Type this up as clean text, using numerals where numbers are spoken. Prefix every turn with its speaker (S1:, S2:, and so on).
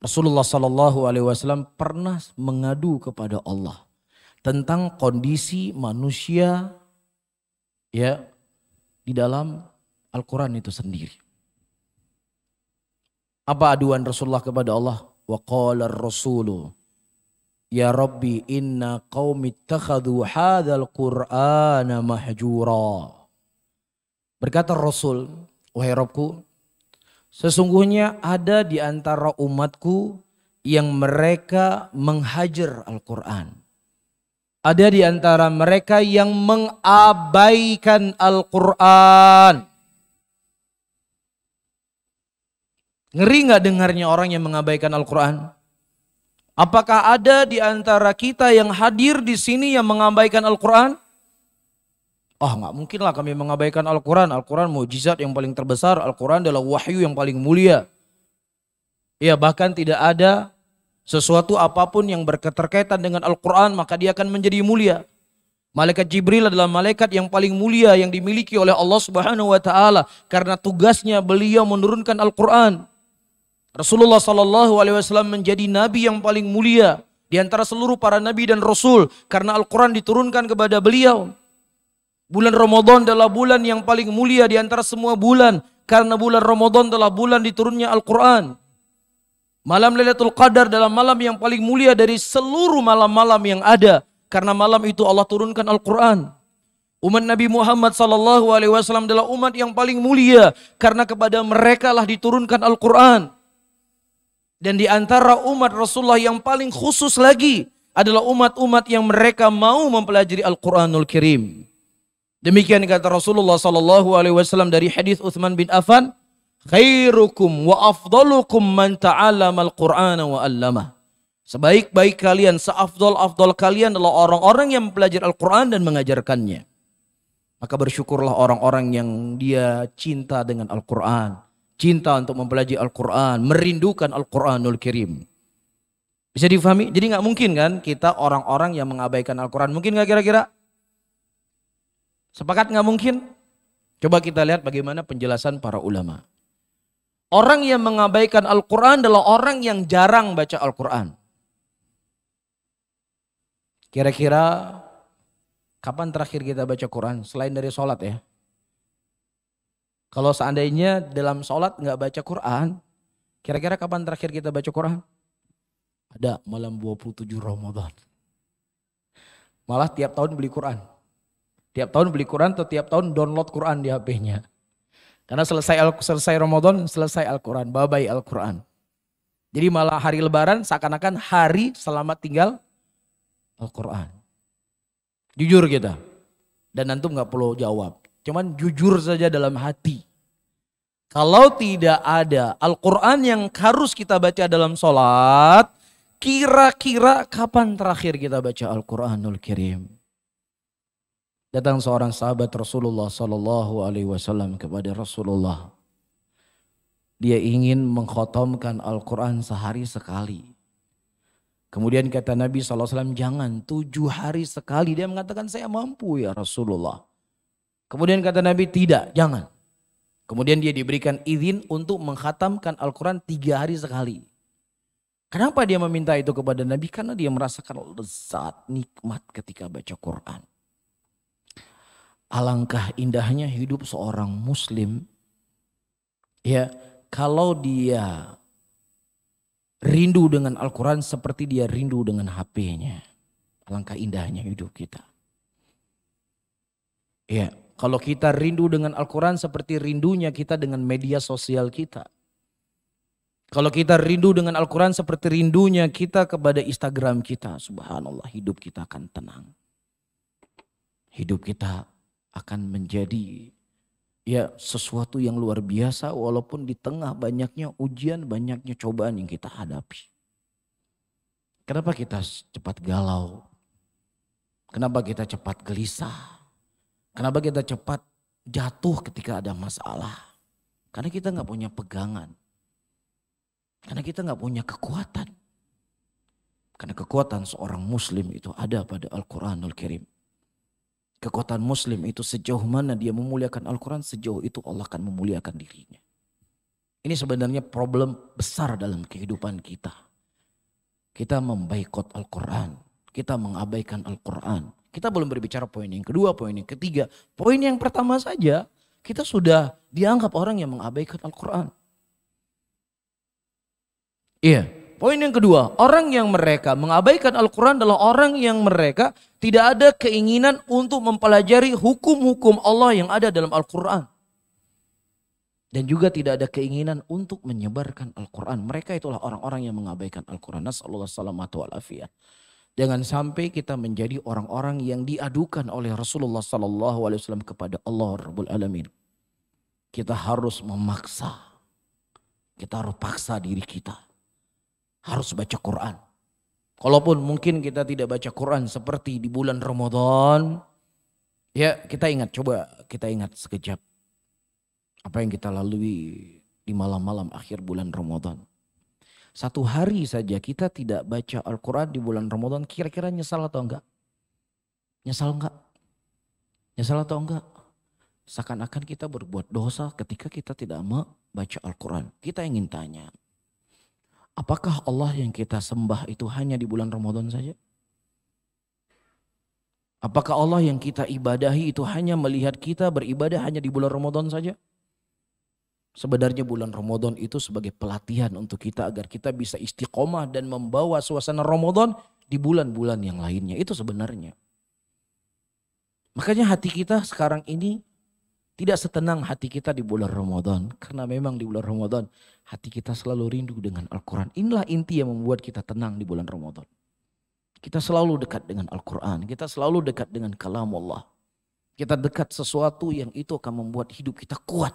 S1: Rasulullah Sallallahu Alaihi Wasallam pernah mengadu kepada Allah tentang kondisi manusia ya di dalam Al-Quran itu sendiri. Apa aduan Rasulullah kepada Allah? Wa qala ar-rasulu ya Rabbi inna qaumi ittakhadhu hadzal Qur'ana mahjura. Berkata Rasul, wahai Rabbku, sesungguhnya ada di antara umatku yang mereka menghajar Al-Quran. Ada di antara mereka yang mengabaikan Al-Quran. Ngeri gak dengarnya orang yang mengabaikan Al-Quran? Apakah ada di antara kita yang hadir di sini yang mengabaikan Al-Quran? Gak mungkin lah kami mengabaikan Al-Quran. Al-Quran mukjizat yang paling terbesar. Al-Quran adalah wahyu yang paling mulia. Ya, bahkan tidak ada sesuatu apapun yang berketerkaitan dengan Al-Quran maka dia akan menjadi mulia. Malaikat Jibril adalah malaikat yang paling mulia yang dimiliki oleh Allah Subhanahu wa taala karena tugasnya beliau menurunkan Al-Quran. Rasulullah Sallallahu Alaihi Wasallam menjadi nabi yang paling mulia di antara seluruh para nabi dan rasul karena Al-Quran diturunkan kepada beliau. Bulan Ramadan adalah bulan yang paling mulia di antara semua bulan karena bulan Ramadan adalah bulan diturunnya Al-Quran. Malam Lailatul Qadar adalah malam yang paling mulia dari seluruh malam-malam yang ada karena malam itu Allah turunkan Al-Quran. Umat Nabi Muhammad Sallallahu Alaihi Wasallam adalah umat yang paling mulia karena kepada mereka lah diturunkan Al-Quran. Dan di antara umat Rasulullah yang paling khusus lagi adalah umat-umat yang mereka mau mempelajari Al-Quranul Karim. Demikian kata Rasulullah Sallallahu Alaihi Wasallam dari hadis Utsman bin Affan, khairukum wa afdalukum man ta'allama al-Qur'ana wa 'allamah. Sebaik-baik kalian, seafdal-afdal kalian adalah orang-orang yang mempelajari Al-Quran dan mengajarkannya. Maka bersyukurlah orang-orang yang dia cinta dengan Al-Quran, cinta untuk mempelajari Al-Quran, merindukan Al-Quranul Karim. Bisa difahami? Jadi nggak mungkin kan kita orang-orang yang mengabaikan Al-Quran. Mungkin nggak kira-kira? Sepakat nggak mungkin? Coba kita lihat bagaimana penjelasan para ulama. Orang yang mengabaikan Al-Quran adalah orang yang jarang baca Al-Quran. Kira-kira kapan terakhir kita baca Quran? Selain dari sholat ya. Kalau seandainya dalam sholat nggak baca Quran, kira-kira kapan terakhir kita baca Quran? Ada malam 27 Ramadan. Malah tiap tahun beli Quran. Tiap tahun beli Quran atau tiap tahun download Quran di HP-nya. Karena selesai Ramadan, selesai Al-Quran, babai Al-Quran. Jadi malah hari Lebaran seakan-akan hari selamat tinggal Al-Quran. Jujur kita. Dan antum gak perlu jawab. Cuman jujur saja dalam hati. Kalau tidak ada Al-Quran yang harus kita baca dalam sholat, kira-kira kapan terakhir kita baca Al-Quranul Karim? Datang seorang sahabat Rasulullah Sallallahu Alaihi Wasallam kepada Rasulullah. Dia ingin mengkhatamkan Al-Quran sehari sekali. Kemudian kata Nabi SAW, jangan 7 hari sekali. Dia mengatakan saya mampu ya Rasulullah. Kemudian kata Nabi tidak, jangan. Kemudian dia diberikan izin untuk mengkhatamkan Al-Quran 3 hari sekali. Kenapa dia meminta itu kepada Nabi? Karena dia merasakan lezat, nikmat ketika baca Quran. Alangkah indahnya hidup seorang muslim. Ya, kalau dia rindu dengan Al-Quran seperti dia rindu dengan HP-nya. Alangkah indahnya hidup kita. Ya, kalau kita rindu dengan Al-Quran seperti rindunya kita dengan media sosial kita. Kalau kita rindu dengan Al-Quran seperti rindunya kita kepada Instagram kita. Subhanallah, hidup kita akan tenang. Hidup kita akan menjadi ya sesuatu yang luar biasa walaupun di tengah banyaknya ujian, banyaknya cobaan yang kita hadapi. Kenapa kita cepat galau? Kenapa kita cepat gelisah? Kenapa kita cepat jatuh ketika ada masalah? Karena kita nggak punya pegangan. Karena kita nggak punya kekuatan. Karena kekuatan seorang muslim itu ada pada Al-Quranul Karim. Kekuatan muslim itu sejauh mana dia memuliakan Al-Quran, sejauh itu Allah akan memuliakan dirinya. Ini sebenarnya problem besar dalam kehidupan kita. Kita memboikot Al-Quran. Kita mengabaikan Al-Quran. Kita belum berbicara poin yang kedua, poin yang ketiga. Poin yang pertama saja, kita sudah dianggap orang yang mengabaikan Al-Quran. Iya, poin yang kedua, orang yang mereka mengabaikan Al-Quran adalah orang yang mereka tidak ada keinginan untuk mempelajari hukum-hukum Allah yang ada dalam Al-Quran. Dan juga tidak ada keinginan untuk menyebarkan Al-Quran. Mereka itulah orang-orang yang mengabaikan Al-Quran. Nasallallahu salamatu wal afiyah. Jangan sampai kita menjadi orang-orang yang diadukan oleh Rasulullah SAW kepada Allah Rabbul Alamin. Kita harus memaksa. Kita harus paksa diri kita. Harus baca Quran. Kalaupun mungkin kita tidak baca Quran seperti di bulan Ramadan. Ya kita ingat, coba kita ingat sekejap. Apa yang kita lalui di malam-malam akhir bulan Ramadan. Satu hari saja kita tidak baca Al-Quran di bulan Ramadan, kira-kira nyesal atau enggak? Nyesal enggak? Nyesal atau enggak? Seakan-akan kita berbuat dosa ketika kita tidak membaca Al-Quran. Kita ingin tanya, apakah Allah yang kita sembah itu hanya di bulan Ramadan saja? Apakah Allah yang kita ibadahi itu hanya melihat kita beribadah hanya di bulan Ramadan saja? Sebenarnya bulan Ramadan itu sebagai pelatihan untuk kita agar kita bisa istiqomah dan membawa suasana Ramadan di bulan-bulan yang lainnya. Itu sebenarnya. Makanya hati kita sekarang ini tidak setenang hati kita di bulan Ramadan. Karena memang di bulan Ramadan hati kita selalu rindu dengan Al-Quran. Inilah inti yang membuat kita tenang di bulan Ramadan. Kita selalu dekat dengan Al-Quran. Kita selalu dekat dengan kalam Allah. Kita dekat sesuatu yang itu akan membuat hidup kita kuat.